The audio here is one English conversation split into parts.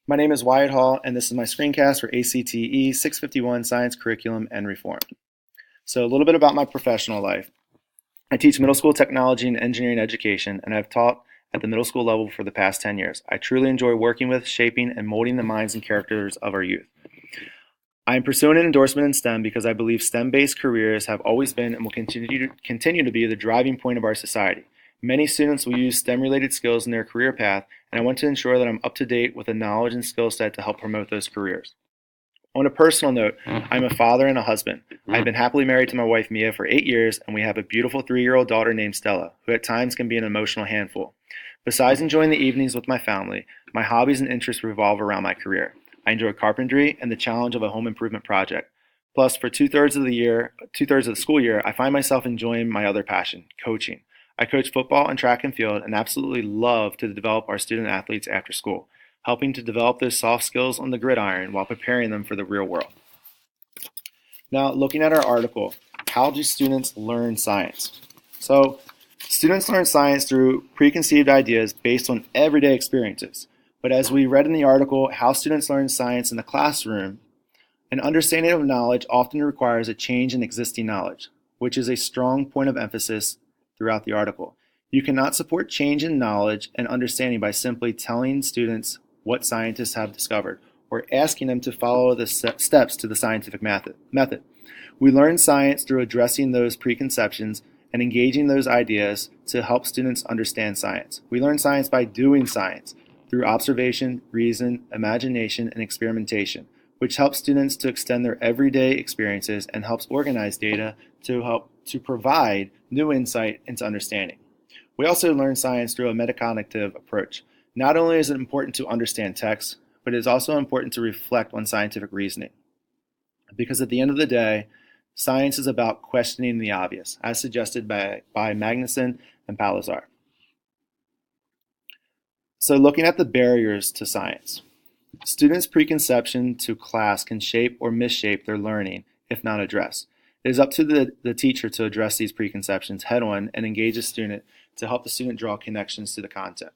My name is Wyatt Hall, and this is my screencast for ACTE 651 Science Curriculum and Reform. So, a little bit about my professional life. I teach middle school technology and engineering education, and I've taught at the middle school level for the past 10 years. I truly enjoy working with, shaping, and molding the minds and characters of our youth. I am pursuing an endorsement in STEM because I believe STEM-based careers have always been and will continue to be the driving point of our society. Many students will use STEM-related skills in their career path, and I want to ensure that I'm up to date with the knowledge and skill set to help promote those careers. On a personal note, I'm a father and a husband. I've been happily married to my wife Mia for 8 years, and we have a beautiful 3-year-old daughter named Stella, who at times can be an emotional handful. Besides enjoying the evenings with my family, my hobbies and interests revolve around my career. I enjoy carpentry and the challenge of a home improvement project. Plus, for two-thirds of the school year, I find myself enjoying my other passion, coaching. I coach football and track and field and absolutely love to develop our student athletes after school, helping to develop those soft skills on the gridiron while preparing them for the real world. Now, looking at our article, how do students learn science? So, students learn science through preconceived ideas based on everyday experiences. But as we read in the article, how students learn science in the classroom, an understanding of knowledge often requires a change in existing knowledge, which is a strong point of emphasis throughout the article. You cannot support change in knowledge and understanding by simply telling students what scientists have discovered or asking them to follow the steps to the scientific method. We learn science through addressing those preconceptions and engaging those ideas to help students understand science. We learn science by doing science through observation, reason, imagination, and experimentation, which helps students to extend their everyday experiences and helps organize data to provide new insight into understanding. We also learn science through a metacognitive approach. Not only is it important to understand text, but it is also important to reflect on scientific reasoning. Because at the end of the day, science is about questioning the obvious, as suggested by Magnuson and Palazar. So looking at the barriers to science. Students' preconception to class can shape or misshape their learning if not addressed. It is up to the teacher to address these preconceptions head on and engage a student to help the student draw connections to the content.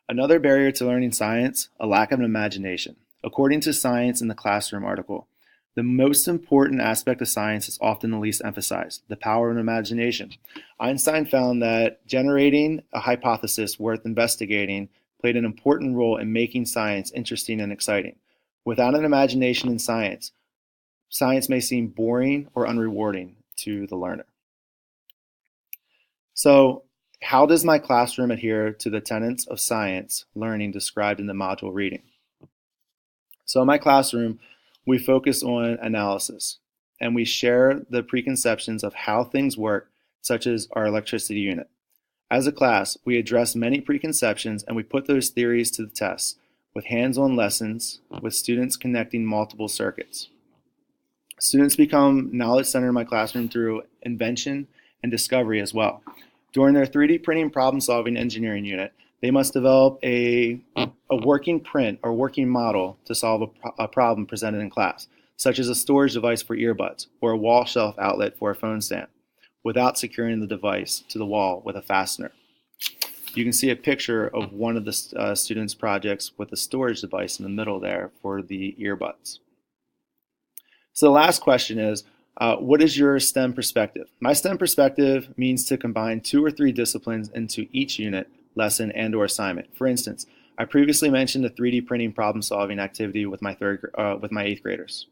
Another barrier to learning science, a lack of imagination. According to Science in the Classroom article, the most important aspect of science is often the least emphasized, the power of imagination. Einstein found that generating a hypothesis worth investigating played an important role in making science interesting and exciting. Without an imagination in science, science may seem boring or unrewarding to the learner. So, how does my classroom adhere to the tenets of science learning described in the module reading? So, in my classroom, we focus on analysis and we share the preconceptions of how things work, such as our electricity unit. As a class, we address many preconceptions and we put those theories to the test with hands-on lessons with students connecting multiple circuits. Students become knowledge-centered in my classroom through invention and discovery as well. During their 3D printing problem-solving engineering unit, they must develop a working print or working model to solve a problem presented in class, such as a storage device for earbuds or a wall shelf outlet for a phone stand, without securing the device to the wall with a fastener. You can see a picture of one of the students' projects with a storage device in the middle there for the earbuds. So the last question is, what is your STEM perspective? My STEM perspective means to combine 2 or 3 disciplines into each unit, lesson, and or assignment. For instance, I previously mentioned the 3D printing problem-solving activity with my 8th graders.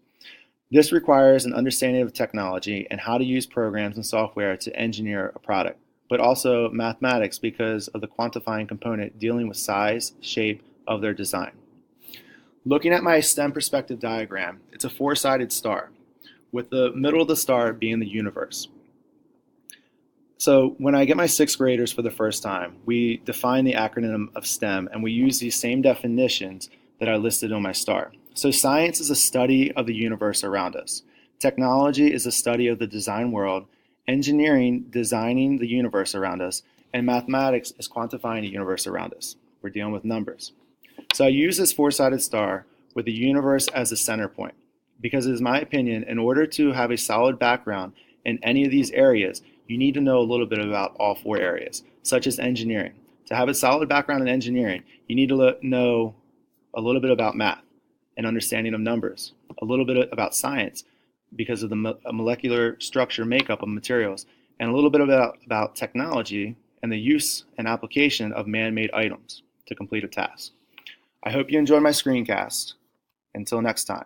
This requires an understanding of technology and how to use programs and software to engineer a product, but also mathematics because of the quantifying component dealing with size, shape of their design. Looking at my STEM perspective diagram, it's a 4-sided star, with the middle of the star being the universe. So when I get my 6th graders for the first time, we define the acronym of STEM and we use these same definitions that I listed on my star. So science is a study of the universe around us. Technology is a study of the design world. Engineering, designing the universe around us. And mathematics is quantifying the universe around us. We're dealing with numbers. So I use this 4-sided star with the universe as the center point because it is my opinion, in order to have a solid background in any of these areas, you need to know a little bit about all 4 areas, such as engineering. To have a solid background in engineering, you need to know a little bit about math and understanding of numbers, a little bit about science because of the molecular structure makeup of materials, and a little bit about technology and the use and application of man-made items to complete a task. I hope you enjoyed my screencast. Until next time.